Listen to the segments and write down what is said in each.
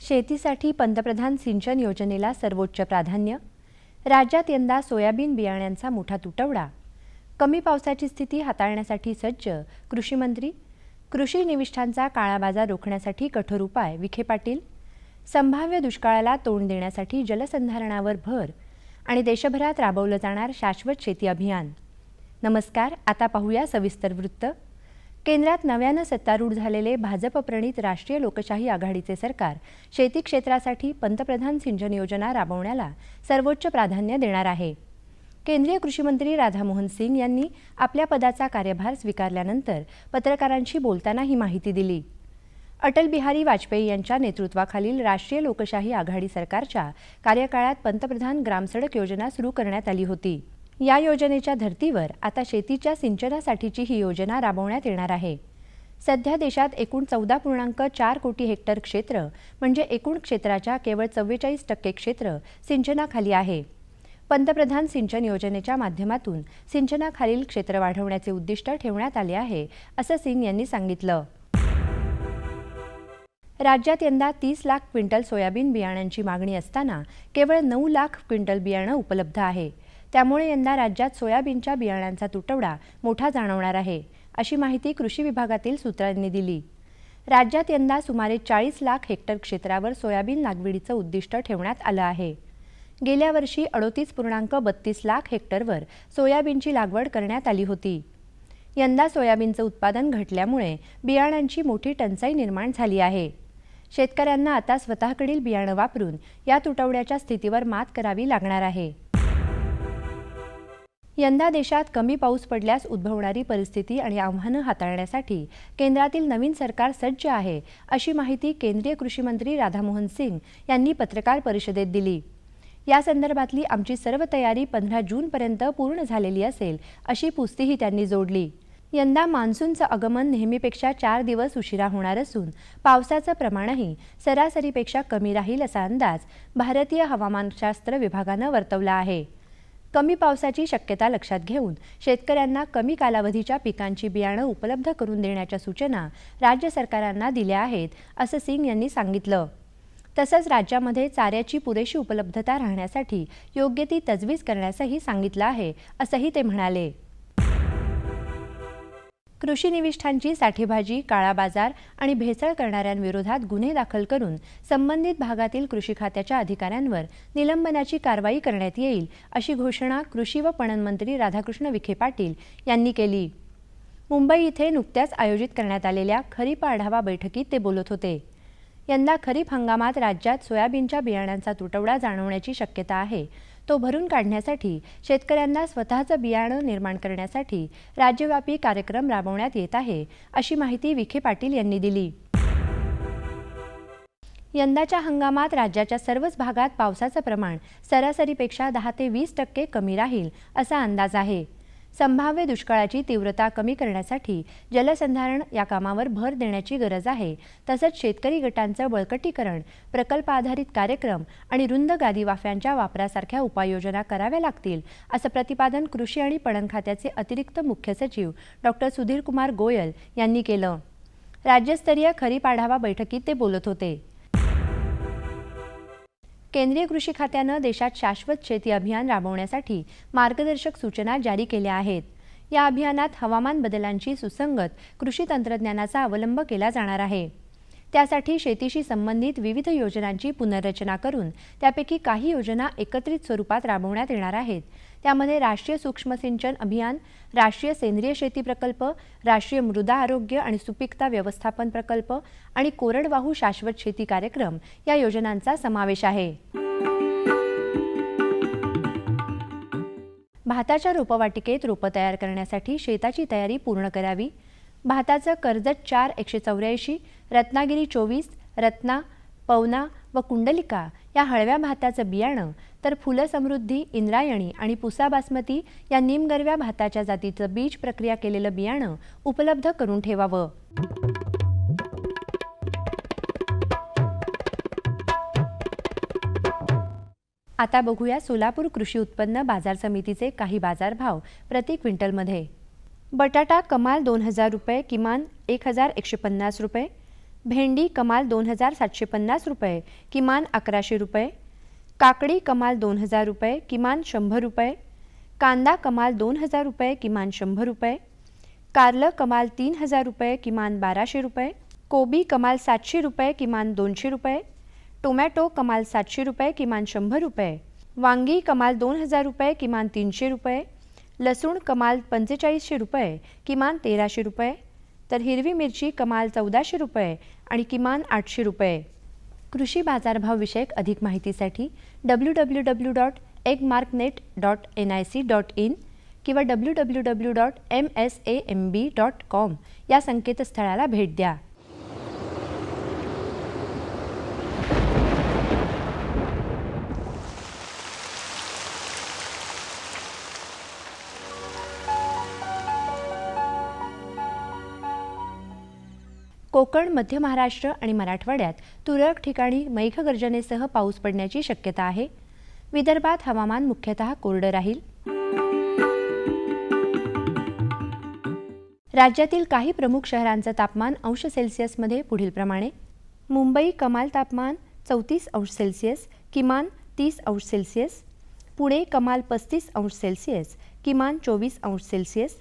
शेतीसाठी पंतप्रधान सिंचन योजनेला सर्वोच्च प्राधान्य. राज्यात यंदा सोयाबीन बियाण्यांचा मोठा तुटवडा. कमी पावसाची स्थिती हाताळण्यासाठी सज्ज कृषी मंत्री. कृषी निविष्ठांचा काळाबाजार रोखण्यासाठी कठोर उपाय विखे पाटील. संभाव्य दुष्काळाला तोंड देण्यासाठी जलसंधारणावर भर आणि देशभरात राबवलं जाणार शाश्वत शेती अभियान. नमस्कार, आता पाहूया सविस्तर वृत्त. केंद्रात नव्यानं सत्तारूढ झालेले भाजप प्रणित राष्ट्रीय लोकशाही आघाडीचे सरकार शेती क्षेत्रासाठी पंतप्रधान सिंचन योजना राबवण्याला सर्वोच्च प्राधान्य देणार आहे. केंद्रीय कृषी मंत्री राधामोहन सिंग यांनी आपल्या पदाचा कार्यभार स्वीकारल्यानंतर पत्रकारांशी बोलताना ही माहिती दिली. अटल बिहारी वाजपेयी यांच्या नेतृत्वाखालील राष्ट्रीय लोकशाही आघाडी सरकारच्या कार्यकाळात पंतप्रधान ग्रामसडक योजना सुरू करण्यात आली होती. या योजनेच्या धर्तीवर आता शेतीच्या सिंचनासाठीची ही योजना राबवण्यात येणार आहे. सध्या देशात एकूण 14.4 कोटी हेक्टर क्षेत्र म्हणजे एकूण क्षेत्राच्या केवळ 44% क्षेत्र सिंचनाखाली आहे. पंतप्रधान सिंचन योजनेच्या माध्यमातून सिंचनाखालील क्षेत्र वाढवण्याचे उद्दिष्ट ठेवण्यात आले आहे, असं सिंग यांनी सांगितलं. राज्यात यंदा 30 लाख क्विंटल सोयाबीन बियाण्यांची मागणी असताना केवळ 9 लाख क्विंटल बियाणं उपलब्ध आहे. त्यामुळे यंदा राज्यात सोयाबीनच्या बियाण्यांचा तुटवडा मोठा जाणवणार आहे, अशी माहिती कृषी विभागातील सूत्रांनी दिली. राज्यात यंदा सुमारे 40 लाख हेक्टर क्षेत्रावर सोयाबीन लागवडीचं उद्दिष्ट ठेवण्यात आलं आहे. गेल्या वर्षी 38.32 लाख हेक्टरवर सोयाबीनची लागवड करण्यात आली होती. यंदा सोयाबीनचं उत्पादन घटल्यामुळे बियाण्यांची मोठी टंचाई निर्माण झाली आहे. शेतकऱ्यांना आता स्वतःकडील बियाणं वापरून या तुटवड्याच्या स्थितीवर मात करावी लागणार आहे. यंदा देशात कमी पाऊस पडल्यास उद्भवणारी परिस्थिती आणि आव्हानं हाताळण्यासाठी केंद्रातील नवीन सरकार सज्ज आहे, अशी माहिती केंद्रीय कृषी मंत्री राधामोहन सिंग यांनी पत्रकार परिषदेत दिली. या संदर्भातली आमची सर्व तयारी 15 जूनपर्यंत पूर्ण झालेली असेल, अशी पुस्तीही त्यांनी जोडली. यंदा मान्सूनचं आगमन नेहमीपेक्षा 4 दिवस उशिरा होणार असून पावसाचं प्रमाणही सरासरीपेक्षा कमी राहील असा अंदाज भारतीय हवामानशास्त्र विभागानं वर्तवला आहे. कमी पावसाची शक्यता लक्षात घेऊन शेतकऱ्यांना कमी कालावधीच्या पिकांची बियाणं उपलब्ध करून देण्याच्या सूचना राज्य सरकारांना दिल्या आहेत, असं सिंग यांनी सांगितलं. तसंच राज्यामध्ये चाऱ्याची पुरेशी उपलब्धता राहण्यासाठी योग्य ती तजवीज करण्यासही सांगितलं आहे, असंही ते म्हणाले. कृषी निविष्ठांची साठेबाजी, काळा बाजार आणि भेसळ करणाऱ्यांविरोधात गुन्हे दाखल करून संबंधित भागातील कृषी खात्याच्या अधिकाऱ्यांवर निलंबनाची कारवाई करण्यात येईल, अशी घोषणा कृषी व पणन मंत्री राधाकृष्ण विखे पाटील यांनी केली. मुंबई इथे नुकत्याच आयोजित करण्यात आलेल्या खरीप आढावा बैठकीत ते बोलत होते. यंदा खरीप हंगामात राज्यात सोयाबीनच्या बियाण्यांचा तुटवडा जाणवण्याची शक्यता आहे. तो भरून काढण्यासाठी शेतकऱ्यांना स्वतःचं बियाणं निर्माण करण्यासाठी राज्यव्यापी कार्यक्रम राबवण्यात येत आहे, अशी माहिती विखे पाटील यांनी दिली. यंदाच्या हंगामात राज्याच्या सर्वच भागात पावसाचं प्रमाण सरासरीपेक्षा 10 ते 20% कमी राहील, असा अंदाज आहे. संभाव्य दुष्काळाची तीव्रता कमी करण्यासाठी जलसंधारण या कामावर भर देण्याची गरज आहे. तसंच शेतकरी गटांचं बळकटीकरण, प्रकल्प आधारित कार्यक्रम आणि रुंद गादी वाफ्यांच्या वापरासारख्या उपाययोजना कराव्या लागतील, असं प्रतिपादन कृषी आणि पणन खात्याचे अतिरिक्त मुख्य सचिव डॉ. सुधीर कुमार गोयल यांनी केलं. राज्यस्तरीय खरीप आढावा बैठकीत ते बोलत होते. केंद्रीय कृषी खात्यानं देशात शाश्वत शेती अभियान राबवण्यासाठी मार्गदर्शक सूचना जारी केल्या आहेत. या अभियानात हवामान बदलांशी सुसंगत कृषी तंत्रज्ञानाचा अवलंब केला जाणार आहे. त्यासाठी शेतीशी संबंधित विविध योजनांची पुनर्रचना करून त्यापैकी काही योजना एकत्रित स्वरूपात राबवण्यात येणार आहेत. त्यामध्ये राष्ट्रीय सूक्ष्म सिंचन अभियान, राष्ट्रीय सेंद्रिय शेती प्रकल्प, राष्ट्रीय मृदा आरोग्य आणि सुपीकता व्यवस्थापन प्रकल्प आणि कोरडवाहू शाश्वत शेती कार्यक्रम या योजनांचा समावेश आहे. भाताच्या रोपवाटिकेत रोपं तयार करण्यासाठी शेताची तयारी पूर्ण करावी. भाताचं कर्जत 4-184, रत्नागिरी 24, रत्ना, पवना व कुंडलिका या हळव्या भाताचं बियाणं, तर फुलं समृद्धी, इंद्रायणी आणि पुसा बासमती या निमगरव्या भाताच्या जातीचं बीज प्रक्रिया केलेलं बियाणं उपलब्ध करून ठेवावं. आता बघूया सोलापूर कृषी उत्पन्न बाजार समितीचे काही बाजारभाव प्रति क्विंटलमध्ये. बटाटा कमाल 2000 रुपये, किमान 1150 रुपये. भेंडी कमाल 2,750 रुपये, किमान 1100 रुपये. काकडी कमाल 2,000 रुपये, किमान 100 रुपये. कांदा कमाल 2,000 रुपये, किमान 100 रुपये. कारलं कमाल 3,000 रुपये, किमान 1,200 रुपये. कोबी कमाल 700 रुपये, किमान 200 रुपये. टोमॅटो कमाल 700 रुपये, किमान 100 रुपये. वांगी कमाल 2,000 रुपये, किमान 300 रुपये. लसूण कमाल 4500 रुपये, किमान 1,300 रुपये. तर हिरवी मिरची कमाल 1,400 रुपये आणि किमान 800 रुपये. कृषी बाजारभाव विषयक अधिक माहितीसाठी www.eggmarknet.nic.in किंवा www.msamb.com या संकेतस्थळाला भेट द्या. कोकण, मध्य महाराष्ट्र आणि मराठवाड्यात तुरळक ठिकाणी मेघगर्जनेसह पाऊस पडण्याची शक्यता आहे. विदर्भात हवामान मुख्यतः कोरडं राहील. राज्यातील काही प्रमुख शहरांचं तापमान अंश सेल्सिअसमध्ये पुढीलप्रमाणे: मुंबई कमाल तापमान 34 अंश सेल्सिअस, किमान 30 अंश सेल्सिअस. पुणे कमाल 35 अंश सेल्सिअस, किमान 24 अंश सेल्सिअस.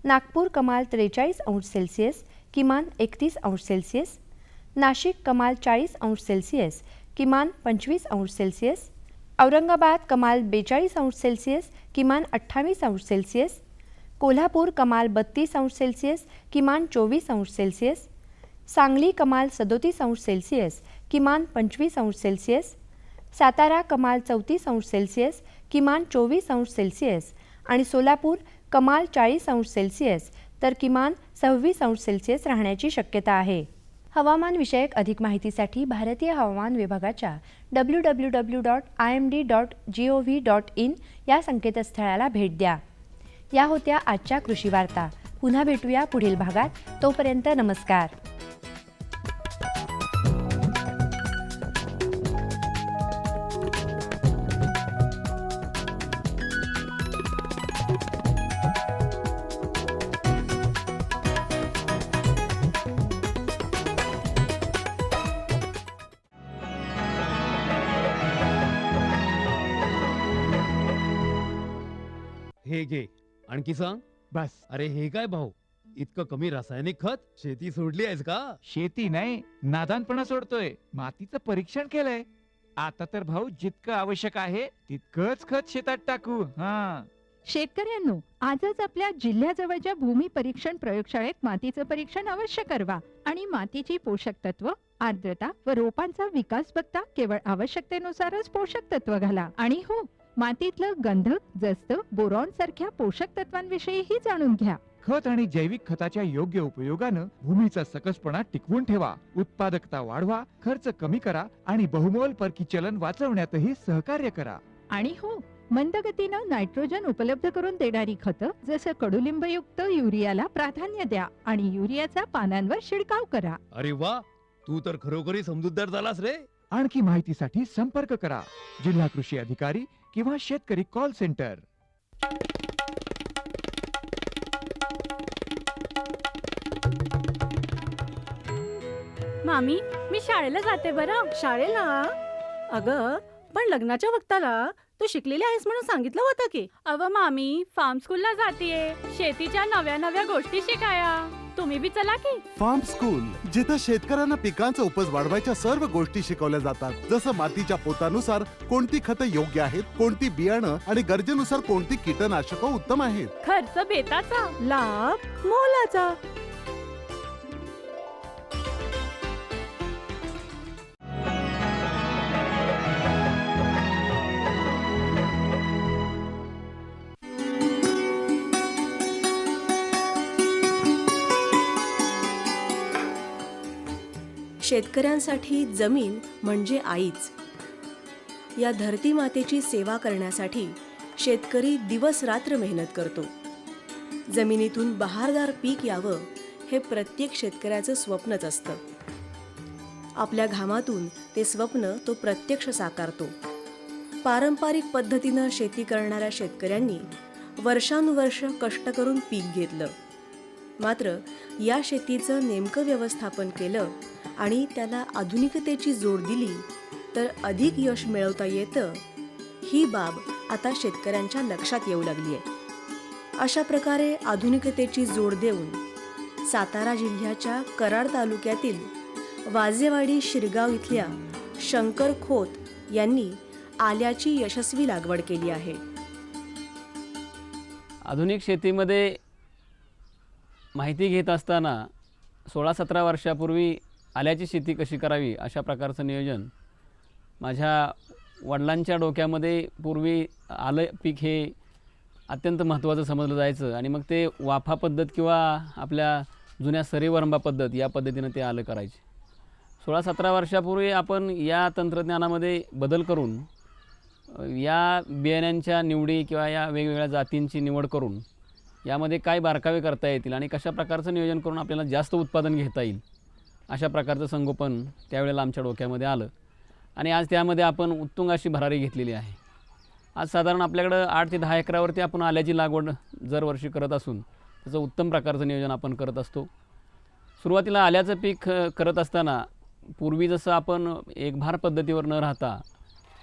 नागपूर कमाल 43 अंश सेल्सिअस, किमान 31 अंश सेल्सिअस. नाशिक कमाल 40 अंश सेल्सिअस, किमान 25 अंश सेल्सिअस. औरंगाबाद कमाल 42 अंश सेल्सिअस, किमान 28 अंश सेल्सिअस. कोल्हापूर कमाल 32 अंश सेल्सिअस, किमान 24 अंश सेल्सिअस. सांगली कमाल 37 अंश सेल्सिअस, किमान 25 अंश सेल्सिअस. सातारा कमाल 34 अंश सेल्सिअस, किमान 24 अंश सेल्सिअस आणि सोलापूर कमाल 40 अंश सेल्सिअस तर किमान 26 अंश सेल्सिअस राहण्याची शक्यता आहे. हवामान विषयक अधिक माहितीसाठी भारतीय हवामान विभागाच्या www.imd.gov.in या संकेतस्थळाला भेट द्या. या होत्या आजच्या कृषी वार्ता. पुन्हा भेटूया पुढील भागात. तोपर्यंत नमस्कार. हे घे आणखी सांग. बस. अरे हे काय भाऊ, इतकं कमी रासायनिक खत? शेती सोडली आहेस का? शेती नाही, नादानपणा सोडतोय. मातीचं परीक्षण केलंय. आता तर भाऊ जितकं आवश्यक आहे तितकंच खत शेतात टाकू. शेतकऱ्यांनो, आजच आपल्या जिल्ह्याजवळच्या भूमी परीक्षण प्रयोगशाळेत मातीचं परीक्षण अवश्य करवा आणि मातीची पोषक तत्व, आर्द्रता व रोपांचा विकास बघता केवळ आवश्यकतेनुसारच पोषक तत्व घाला. आणि हो, मातीतलं गंधक, जस्त, बोरॉन सारख्या पोषक तत्वांविषयीही जाणून घ्या. खत आणि जैविक खताच्या योग्य उपयोगानं भूमीचा सकसपणा टिकवून ठेवा, उत्पादकता वाढवा, खर्च कमी करा आणि बहुमोल परकी चलन वाचवण्यातही सहकार्य करा. आणि हो, मंद गतीनं नायट्रोजन उपलब्ध करून देणारी खतं जसं कडुलिंबयुक्त युरियाला प्राधान्य द्या आणि युरियाचा पानांवर शिडकाव करा. अरे वा, तू तर खरोखरी समजूतदार झालास रे. आणखी माहितीसाठी संपर्क करा जिल्हा कृषी अधिकारी किंवा शेतकरी कॉल सेंटर. मामी, मी शाळेला जाते बरं. शाळेला? अगं, पण लग्नाच्या वक्ताला तू शिकलेली आहेस म्हणून सांगितलं होतं की. अव मामी, फार्म स्कूलला जातीये शेतीच्या नव्या नव्या गोष्टी शिकाया. तुम्ही बी चला की. फार्म स्कूल, जिथे शेतकऱ्यांना पिकांचा उपज वाढवायच्या सर्व गोष्टी शिकवल्या जातात. जसं मातीच्या पोतानुसार कोणती खतं योग्य आहेत, कोणती बियाणं आणि गरजेनुसार कोणती कीटकनाशकं उत्तम आहेत. खर्च बेताचा, लाभ मोलाचा. शेतकऱ्यांसाठी जमीन म्हणजे आईच. या धरती मातेची सेवा करण्यासाठी शेतकरी दिवस रात्र मेहनत करतो. जमिनीतून बहारदार पीक यावं हे प्रत्येक शेतकऱ्याचं स्वप्नच असतं. आपल्या घामातून ते स्वप्न तो प्रत्यक्ष साकारतो. पारंपरिक पद्धतीनं शेती करणाऱ्या शेतकऱ्यांनी वर्षानुवर्ष कष्ट करून पीक घेतलं. मात्र या शेतीचं नेमकं व्यवस्थापन केलं आणि त्याला आधुनिकतेची जोड दिली तर अधिक यश मिळवता येतं, ही बाब आता शेतकऱ्यांच्या लक्षात येऊ लागली आहे. अशा प्रकारे आधुनिकतेची जोड देऊन सातारा जिल्ह्याच्या कराड तालुक्यातील वाजेवाडी शिरगाव इथल्या शंकर खोत यांनी आल्याची यशस्वी लागवड केली आहे. आधुनिक शेतीमध्ये माहिती घेत असताना 16-17 वर्षापूर्वी आल्याची शेती कशी करावी अशा प्रकारचं नियोजन माझ्या वडिलांच्या डोक्यामध्ये पूर्वी आलं पीक हे अत्यंत महत्त्वाचं समजलं जायचं आणि मग ते वाफा पद्धत किंवा आपल्या जुन्या सरीवरंबा पद्धत या पद्धतीनं ते आलं करायचे. 16-17 वर्षापूर्वी आपण या तंत्रज्ञानामध्ये बदल करून या बियाण्यांच्या निवडी किंवा या वेगवेगळ्या जातींची निवड करून यामध्ये काय बारकावे करता येतील आणि कशा प्रकारचं नियोजन करून आपल्याला जास्त उत्पादन घेता येईल अशा प्रकारचं संगोपन त्यावेळेला आमच्या डोक्यामध्ये आलं आणि आज त्यामध्ये आपण उत्तुंग अशी भरारी घेतलेली आहे. आज साधारण आपल्याकडं 8 ते 10 एकरावरती आपण आल्याची लागवड दरवर्षी करत असून त्याचं उत्तम प्रकारचं नियोजन आपण करत असतो. सुरुवातीला आल्याचं पीक करत असताना पूर्वी जसं आपण एकभार पद्धतीवर न राहता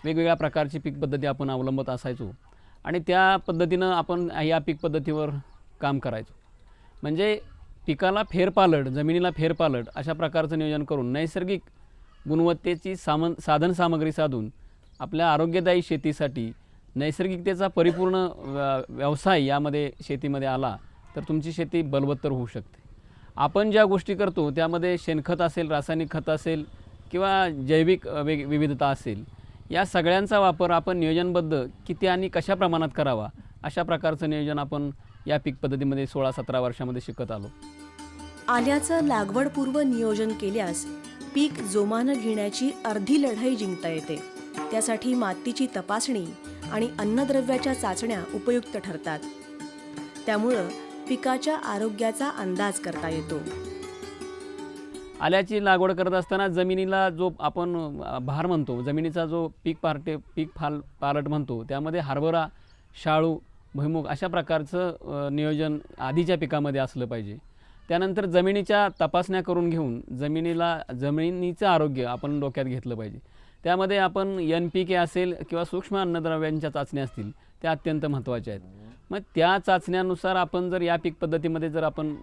वेगवेगळ्या प्रकारची पीक पद्धती आपण अवलंबत असायचो आणि त्या पद्धतीनं आपण या पीक पद्धतीवर काम करायचो. म्हणजे पिकाला फेरपालट, जमिनीला फेरपालट अशा प्रकारचं नियोजन करून नैसर्गिक गुणवत्तेची साधनसामग्री साधून आपल्या आरोग्यदायी शेतीसाठी नैसर्गिकतेचा परिपूर्ण व्यवसाय यामध्ये शेतीमध्ये आला तर तुमची शेती बलवत्तर होऊ शकते. आपण ज्या गोष्टी करतो त्यामध्ये शेणखत असेल, रासायनिक खत असेल किंवा जैविक विविधता असेल, या सगळ्यांचा वापर आपण नियोजनबद्ध किती आणि कशा प्रमाणात करावा अशा प्रकारचं नियोजन आपण या पीक पद्धतीमध्ये 16-17 वर्षामध्ये शिकत आलो. आल्याचं लागवडपूर्व नियोजन केल्यास पीक जोमानं घेण्याची अर्धी लढाई जिंकता येते. त्यासाठी मातीची तपासणी आणि अन्नद्रव्याच्या चाचण्या उपयुक्त ठरतात. त्यामुळं पिकाच्या आरोग्याचा अंदाज करता येतो. आल्याची लागवड करत असताना जमिनीला जो आपण भार म्हणतो, जमिनीचा जो पालट म्हणतो, त्यामध्ये हरभरा, शाळू, भुईमूग अशा प्रकारचं नियोजन आधीच्या पिकामध्ये असलं पाहिजे. त्यानंतर जमिनीच्या तपासण्या करून घेऊन जमिनीचं आरोग्य आपण डोक्यात घेतलं पाहिजे. त्यामध्ये आपण NPK असेल किंवा सूक्ष्म अन्नद्रव्यांच्या चाचण्या असतील त्या अत्यंत महत्त्वाच्या आहेत. मग त्या चाचण्यानुसार आपण जर या पीक पद्धतीमध्ये जर आपण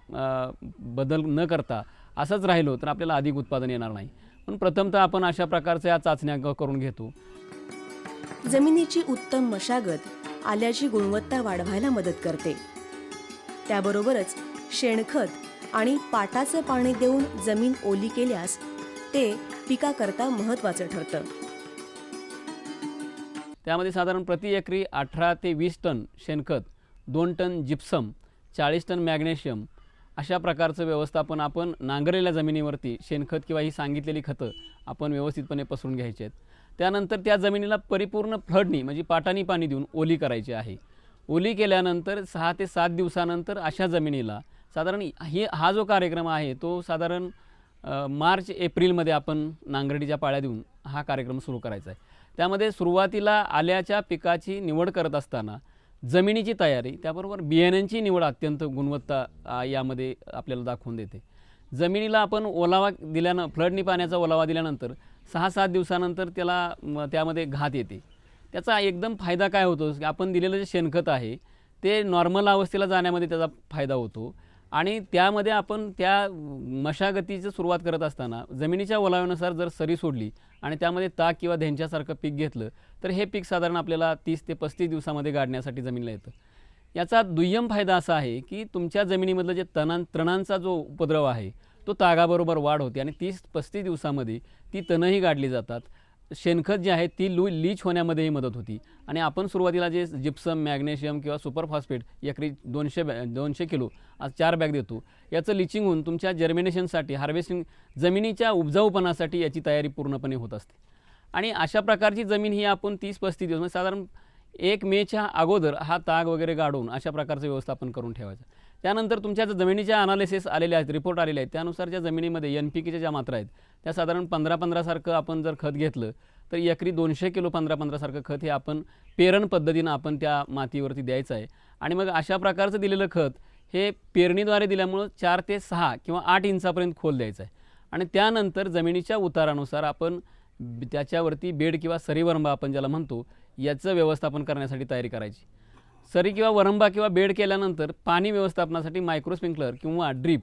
बदल न करता असंच राहिलो तर आपल्याला अधिक उत्पादन येणार नाही. पण प्रथमतः आपण अशा प्रकारच्या या चाचण्या करून घेतो. जमिनीची उत्तम मशागत आल्याची गुणवत्ता वाढवायला मदत करते. त्याबरोबरच शेणखत आणि पाटाचं पाणी देऊन जमीन ओली केल्यास ते पिकाकरता महत्त्वाचं ठरतं. त्यामध्ये साधारण प्रति एकरी 18 ते 20 टन शेणखत, 2 टन जिप्सम, 40 टन मॅग्नेशियम अशा प्रकारचं व्यवस्थापन आपण नांगरलेल्या जमिनीवरती शेणखत किंवा ही सांगितलेली खतं आपण व्यवस्थितपणे पसरून घ्यायची आहेत. त्यानंतर त्या जमिनीला परिपूर्ण फ्लडनी म्हणजे पाटानी पाणी देऊन ओली करायची आहे. ओली केल्यानंतर 6 ते 7 दिवसानंतर अशा जमिनीला साधारण हा जो कार्यक्रम आहे तो साधारण मार्च-एप्रिलमध्ये आपण नांगरडीच्या पाळ्या देऊन हा कार्यक्रम सुरू करायचा आहे. त्यामध्ये सुरुवातीला आल्याच्या पिकाची निवड करत असताना जमिनीची तयारी त्याबरोबर बियाण्यांची निवड अत्यंत गुणवत्ता यामध्ये आपल्याला दाखवून देते. जमिनीला आपण ओलावा दिल्यानं फ्लडनी पाण्याचा ओलावा दिल्यानंतर 6-7 दिवसानंतर त्यामध्ये घात येते. त्याचा एकदम फायदा काय होतो की आपण दिलेलं जे शेणखत आहे ते नॉर्मल अवस्थेला जाण्यामध्ये त्याचा फायदा होतो आणि त्यामध्ये आपण त्या मशागतीची सुरुवात करत असताना जमिनीच्या ओलाव्यानुसार जर सरी सोडली आणि त्यामध्ये ताक किंवा धेंच्यासारखं पीक घेतलं तर हे पीक साधारण आपल्याला 30 ते 35 दिवसामध्ये गाडण्यासाठी जमिनीला येतं. याचा दुय्यम फायदा असा आहे की तुमच्या जमिनीमधलं जे तणांचा जो उपद्रव आहे तो तागाबरोबर वाढ होते आणि 30-35 दिवसामध्ये ती तणही गाडली जातात. शेणखत जे आहे ती लीच होण्यामध्येही मदत होती आणि आपण सुरुवातीला जे जिप्सम, मॅग्नेशियम किंवा सुपर फॉस्फेट एकरी 200 किलो आज 4 बॅग देतो. याचं लिचिंग होऊन तुमच्या जर्मिनेशनसाठी हार्वेस्टिंग जमिनीच्या उपजाऊपणासाठी याची तयारी पूर्णपणे होत असते. आणि अशा प्रकारची जमीन ही आपण 30-35 दिवस म्हणजे साधारण 1 मेच्या अगोदर हा ताग वगैरे गाडून अशा प्रकारचं व्यवस्थापन करून ठेवायचं. त्यानंतर तुमच्या जमिनीच्या अनालिसिस आलेल्या आहेत, रिपोर्ट आलेले आहेत, त्यानुसार ज्या जमिनीमध्ये NPKच्या ज्या मात्रा आहेत त्या साधारण 15-15 सारखं आपण जर खत घेतलं तर एकरी 200 किलो 15-15 सारखं खत हे आपण पेरण पद्धतीनं आपण त्या मातीवरती द्यायचं आहे. आणि मग अशा प्रकारचं दिलेलं खत हे पेरणीद्वारे दिल्यामुळं 4 ते 6 किंवा 8 इंचापर्यंत खोल द्यायचं आहे आणि त्यानंतर जमिनीच्या उतारानुसार आपण त्याच्यावरती बेड किंवा सरीवरंबा आपण ज्याला म्हणतो याचं व्यवस्थापन करण्यासाठी तयारी करायची. सरी किंवा वरंबा किंवा बेड केल्यानंतर पाणी व्यवस्थापनासाठी मायक्रो स्प्रिंकलर किंवा ड्रीप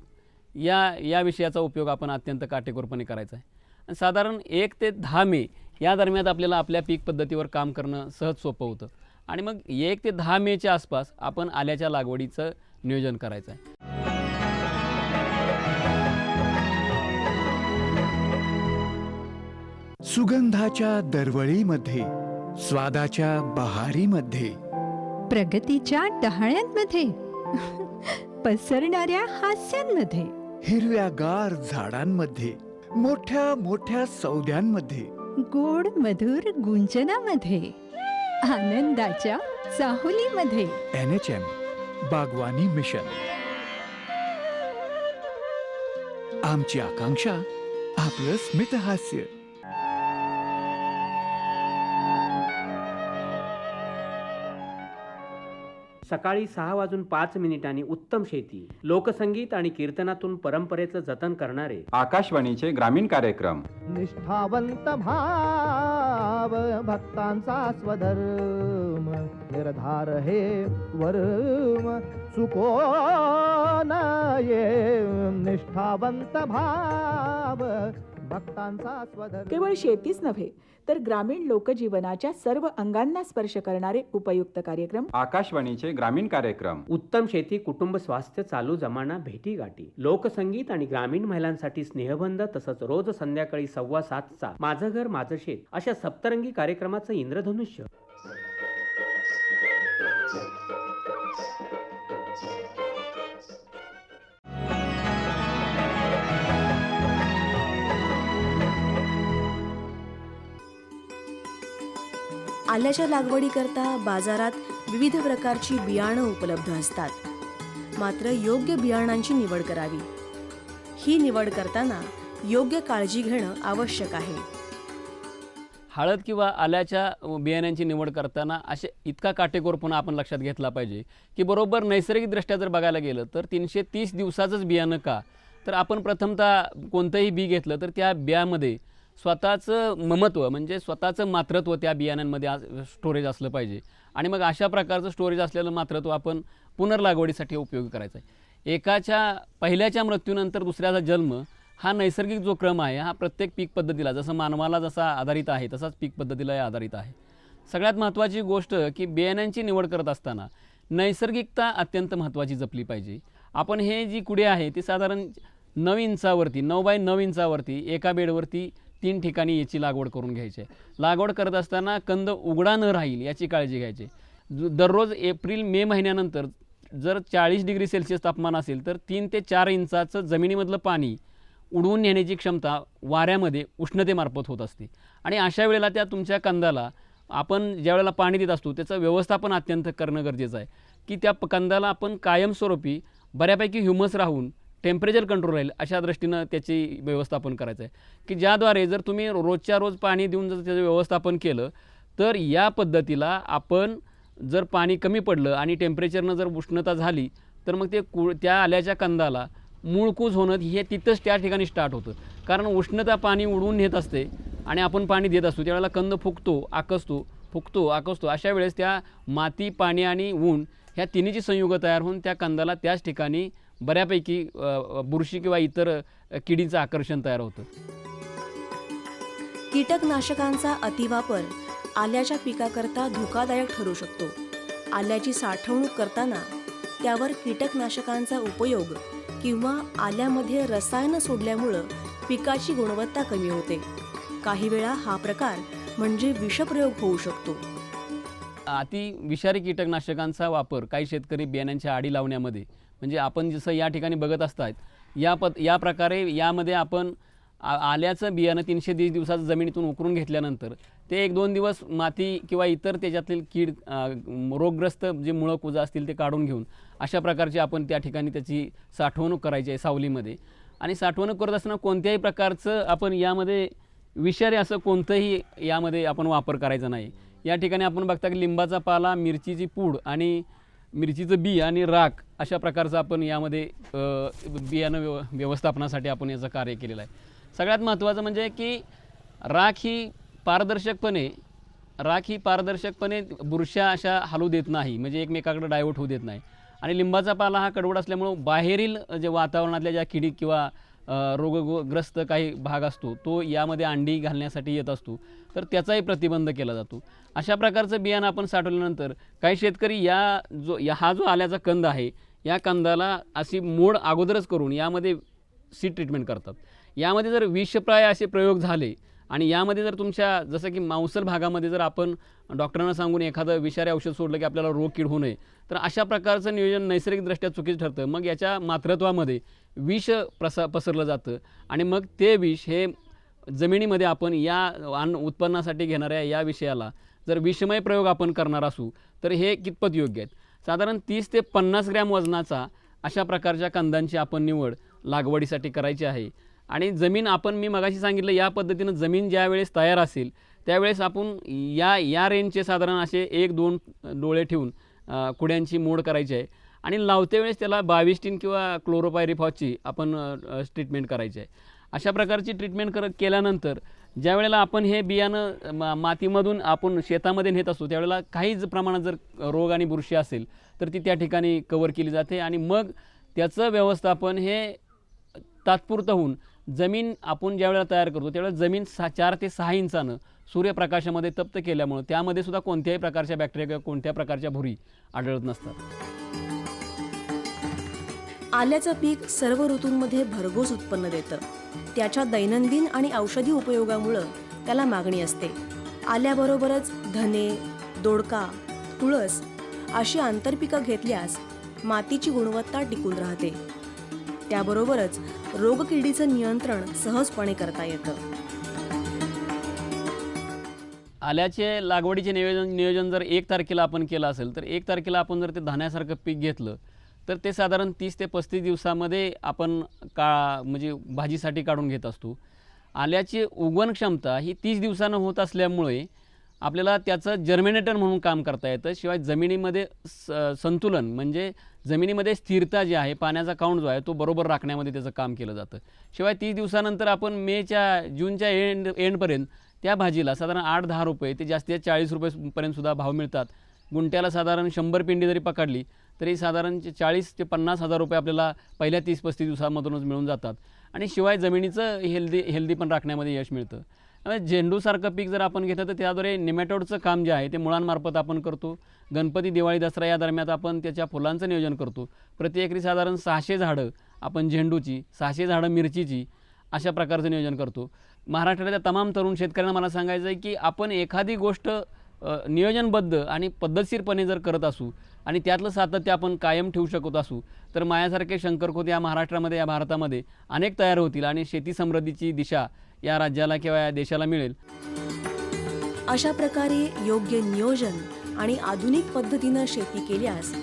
या विषयाचा उपयोग आपण अत्यंत काटेकोरपणे करायचा आहे. आणि साधारण 1 ते 10 मे या दरम्यान आपल्याला आपल्या पीक पद्धतीवर काम करणं सहज सोपं होतं आणि मग 1 ते 10 मेच्या आसपास आपण आल्याच्या लागवडीचं नियोजन करायचं आहे. सुगंधाच्या दरवळीमध्ये, स्वादाच्या बहारीमध्ये, प्रगतीच्या डहाळ्यांमध्ये पसरणाऱ्या हास्यांमध्ये, हिरव्यागार झाडांमध्ये, मोठ्या मोठ्या सौद्यांमध्ये, गोड मधुर गुंजनामध्ये, आनंदाच्या चाहुलीमध्ये. NHM बागवानी मिशन. आमची आकांक्षा आपलं स्मितहास्य. सकाळी 6:05 उत्तम शेती, लोकसंगीत आणि कीर्तनातून परंपरेचं जतन करणारे आकाशवाणीचे ग्रामीण कार्यक्रम. निष्ठावंत भाव भक्तांचा स्वधर्म, निर्धार हे वर्म चुकोन ये. निष्ठावंत भाव भक्तांचा स्वधर्म. केवळ शेतीच नव्हे तर ग्रामीण लोकजीवनाच्या सर्व अंगांना स्पर्श करणारे उपयुक्त कार्यक्रम. आकाशवाणीचे ग्रामीण कार्यक्रम. उत्तम शेती, कुटुंब स्वास्थ्य, चालू जमाना, भेटी गाठी, लोकसंगीत आणि ग्रामीण महिलांसाठी स्नेहबंध, तसंच रोज संध्याकाळी 7:15चा माझं घर माझं शेत अशा सप्तरंगी कार्यक्रमाचं इंद्रधनुष्य. आल्याच्या लागवडीकरता बाजारात विविध प्रकारची बियाणं उपलब्ध असतात. मात्र योग्य बियाणांची निवड करावी. ही निवड करताना योग्य काळजी घेणं आवश्यक आहे. हळद किंवा आल्याच्या बियाण्यांची निवड करताना असे इतका काटेकोरपणा आपण लक्षात घेतला पाहिजे की बरोबर नैसर्गिकदृष्ट्या जर बघायला गेलं तर 330 दिवसाचंच बियाणं का, तर आपण प्रथमतः कोणतंही बी घेतलं तर त्या बियामध्ये स्वतःचं ममत्व म्हणजे स्वतःचं मातृत्व त्या बियाण्यांमध्ये स्टोरेज असलं पाहिजे आणि मग अशा प्रकारचं स्टोरेज असलेलं मातृत्व आपण पुनर्लागवडीसाठी उपयोगी करायचा आहे. एकाच्या पहिल्याच्या मृत्यूनंतर दुसऱ्याचा जन्म हा नैसर्गिक जो क्रम आहे हा प्रत्येक पीक पद्धतीला जसं मानवाला जसा आधारित आहे तसाच पीक पद्धतीलाही आधारित आहे. सगळ्यात महत्त्वाची गोष्ट की बियाण्यांची निवड करत असताना नैसर्गिकता अत्यंत महत्त्वाची जपली पाहिजे. आपण हे जी कुडी आहे ती साधारण 9 इंचावरती 9 बाय 9 इंचावरती एका बेडवरती 3 ठिकाणी याची लागवड करून घ्यायची आहे. लागवड करत असताना कंद उघडा न राहील याची काळजी घ्यायची. दररोज एप्रिल मे महिन्यानंतर जर 40 डिग्री सेल्सिअस तापमान असेल तर 3 ते 4 इंचाचं जमिनीमधलं पाणी उडवून नेण्याची क्षमता वाऱ्यामध्ये उष्णतेमार्फत होत असते आणि अशा वेळेला त्या तुमच्या कंदाला आपण ज्या वेळेला पाणी देत असतो त्याचं व्यवस्थापन अत्यंत करणं गरजेचं आहे की त्या कंदाला आपण कायमस्वरूपी बऱ्यापैकी ह्युमस राहून टेम्परेचर कंट्रोल राहील अशा दृष्टीनं त्याची व्यवस्थापन करायचं आहे की ज्याद्वारे जर तुम्ही रोजच्या रोज पाणी देऊन जर त्याचं व्यवस्थापन केलं तर या पद्धतीला आपण जर पाणी कमी पडलं आणि टेम्परेचरनं जर उष्णता झाली तर मग ते त्या आल्याच्या कंदाला मूळकूज होणं हे तिथंच त्या ठिकाणी स्टार्ट होतं. कारण उष्णता पाणी उडवून नेत असते आणि आपण पाणी देत असतो त्यावेळेला कंद फुगतो आकसतो अशा वेळेस त्या माती पाणी आणि ऊन ह्या तिन्हीची संयुग तयार होऊन त्या कंदाला त्याच ठिकाणी बऱ्यापैकी बुरशी किंवा इतर किडीचं आकर्षण तयार होतं. कीटकनाशकांचा अतिवापर आल्याच्या पिकाकरता धोकादायक ठरू शकतो. आल्याची साठवणूक करताना त्यावर कीटकनाशकांचा उपयोग किंवा आल्यामध्ये रसायनं सोडल्यामुळं पिकाची गुणवत्ता कमी होते. काही वेळा हा प्रकार म्हणजे विषप्रयोग होऊ शकतो. अति विषारी कीटकनाशकांचा वापर काही शेतकरी बियाण्यांच्या आडी लावण्यामध्ये म्हणजे आपण जसं या ठिकाणी बघत असतात या प्रकारे यामध्ये आपण आल्याचं बियाणं 330 दिवसाचं जमिनीतून उकरून घेतल्यानंतर ते 1-2 दिवस माती किंवा इतर त्याच्यातील कीड रोगग्रस्त जे मुळं कुजा असतील ते काढून घेऊन अशा प्रकारची आपण त्या ठिकाणी त्याची साठवणूक करायची आहे सावलीमध्ये. आणि साठवणूक करत असताना कोणत्याही प्रकारचं आपण यामध्ये विषारी असं कोणतंही यामध्ये आपण वापर करायचा नाही. या ठिकाणी आपण बघता की लिंबाचा पाला, मिरचीची पूड आणि मिरचीचं बी आणि राख अशा प्रकारचं आपण यामध्ये बियाणं व्यवस्थापनासाठी आपण याचं कार्य केलेलं आहे. सगळ्यात महत्त्वाचं म्हणजे की राख ही पारदर्शकपणे बुरशा अशा हलू देत नाही, म्हणजे एकमेकाकडे डायव्हर्ट होऊ देत नाही. आणि लिंबाचा पाला हा कडवट असल्यामुळं बाहेरील जे वातावरणातल्या ज्या किडी किंवा रोगग्रस्त काही भाग असतो तो यामध्ये अंडी घालण्यासाठी येत असतो, तर त्याचाही प्रतिबंध केला जातो. अशा प्रकारचं बियाणं आपण साठवल्यानंतर काही शेतकरी हा जो आल्याचा कंद आहे या कंदाला अशी मोड अगोदरच करून यामध्ये सीड ट्रीटमेंट करतात. यामध्ये जर विषप्राय असे प्रयोग झाले आणि यामध्ये जर तुमच्या जसं की मांसल भागामध्ये जर आपण डॉक्टरांना सांगून एखादं विषारी औषध सोडलं की आपल्याला रोग कीड होऊ नये, तर अशा प्रकारचं नियोजन नैसर्गिकदृष्ट्या चुकीचं ठरतं. मग याच्या मात्रत्वामध्ये विष पसरलं जातं आणि मग ते विष हे जमिनीमध्ये आपण या अन्न उत्पन्नासाठी घेणाऱ्या या विषयाला जर विषमय प्रयोग आपण करणार असू तर हे कितपत योग्य आहेत. साधारण 30 ते 50 ग्रॅम वजनाचा अशा प्रकारच्या कंदांची आपण निवड लागवडीसाठी करायची आहे. आणि जमीन मी मगाशी सांगितलं या पद्धतीनं जमीन ज्या वेळेस तयार असेल त्यावेळेस आपण या रेंजचे साधारण असे 1-2 डोळे ठेवून कुड्यांची मोड करायची आहे आणि लावते वेळेस त्याला 22 टीन किंवा क्लोरोपायरिफॉसची आपण ट्रीटमेंट करायची आहे. अशा प्रकारची ट्रीटमेंट केल्यानंतर ज्या वेळेला आपण हे बियाणं मातीमधून आपण शेतामध्ये नेत असतो त्यावेळेला काहीच प्रमाणात जर रोग आणि बुरशी असेल तर ती त्या ठिकाणी कव्हर केली जाते आणि मग त्याचं व्यवस्थापन हे तात्पुरतं होऊन जमीन आपण ज्या वेळेला तयार करतो त्यावेळेला जमीन 4 ते 6 इंचानं सूर्यप्रकाशामध्ये तप्त केल्यामुळं त्यामध्ये सुद्धा कोणत्याही प्रकारच्या बॅक्टेरिया किंवा कोणत्या प्रकारच्या भुरी आढळत नसतात. आल्याचं पीक सर्व ऋतूंमध्ये भरघोस उत्पन्न देतं. त्याच्या दैनंदिन आणि औषधी उपयोगामुळं त्याला मागणी असते. आल्याबरोबरच धने, दोडका, तुळस अशी आंतरपिकं घेतल्यास मातीची गुणवत्ता टिकून राहते. त्याबरोबरच रोगकिडीचं नियंत्रण सहजपणे करता येतं. आल्याचे लागवडीचे नियोजन जर 1 तारखेला आपण केलं असेल तर 1 तारखेला आपण जर ते धान्यासारखं पीक घेतलं तर ते साधारण 30 ते 35 दिवसामध्ये आपण म्हणजे भाजीसाठी काढून घेत असतो. आल्याची उगवण क्षमता ही 30 दिवसानं होत असल्यामुळे आपल्याला त्याचं जर्मिनेटर म्हणून काम करता येतं. शिवाय जमिनीमध्ये संतुलन म्हणजे जमिनीमध्ये स्थिरता जी आहे, पाण्याचा काउंट जो आहे तो बरोबर राखण्यामध्ये त्याचं काम केलं जातं. शिवाय 30 दिवसानंतर आपण जूनच्या एंडपर्यंत त्या भाजीला साधारण 8-10 रुपये ते जास्तीत 40 रुपयेपर्यंत सुद्धा भाव मिळतात. गुंट्याला साधारण 100 पिंडी जरी पकडली तरी साधारण 40 ते 50 हजार रुपये आपल्याला पहिल्या 30-35 दिवसामधूनच मिळून जातात. आणि शिवाय जमिनीचं हेल्दी पण राखण्यामध्ये यश मिळतं. झेंडूसारखं पीक जर आपण घेतलं तर त्याद्वारे निमॅटोडचं काम जे आहे ते मुळांमार्फत आपण करतो. गणपती, दिवाळी, दसरा या दरम्यान आपण त्याच्या फुलांचं नियोजन करतो. प्रति एकरी साधारण 600 झाडं आपण झेंडूची, 600 झाडं मिरचीची अशा प्रकारचं नियोजन करतो. महाराष्ट्रातल्या तमाम तरुण शेतकऱ्यांना मला सांगायचं आहे की आपण एखादी गोष्ट नियोजनबद्ध आणि पद्धतशीरपणे जर करत असू आणि त्यातलं सातत्य आपण कायम ठेवू शकत असू तर माझ्यासारखे शंकरखोत या महाराष्ट्रामध्ये, या भारतामध्ये अनेक तयार होतील आणि शेती समृद्धीची दिशा या राज्याला किंवा या देशाला मिळेल. अशा प्रकारे योग्य नियोजन आणि आधुनिक पद्धतीनं शेती केल्यास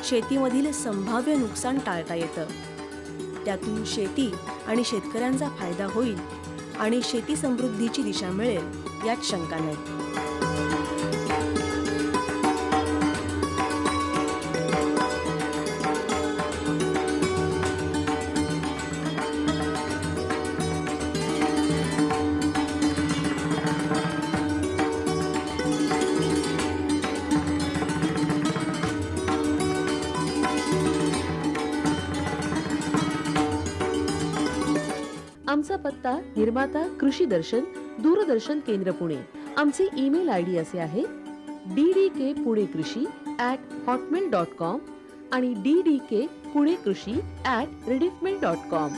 शेतीमधील संभाव्य नुकसान टाळता येतं. त्यातून शेती आणि शेतकऱ्यांचा फायदा होईल आणि शेती समृद्धीची दिशा मिळेल यात शंका नाही. आमचा पत्ता निर्माता कृषी दर्शन, दूरदर्शन केंद्र पुणे. आमचे ईमेल ID असे आहे ddkpunekrishi@hotmail.com आणि ddkpunekrishi@rediffmail.com.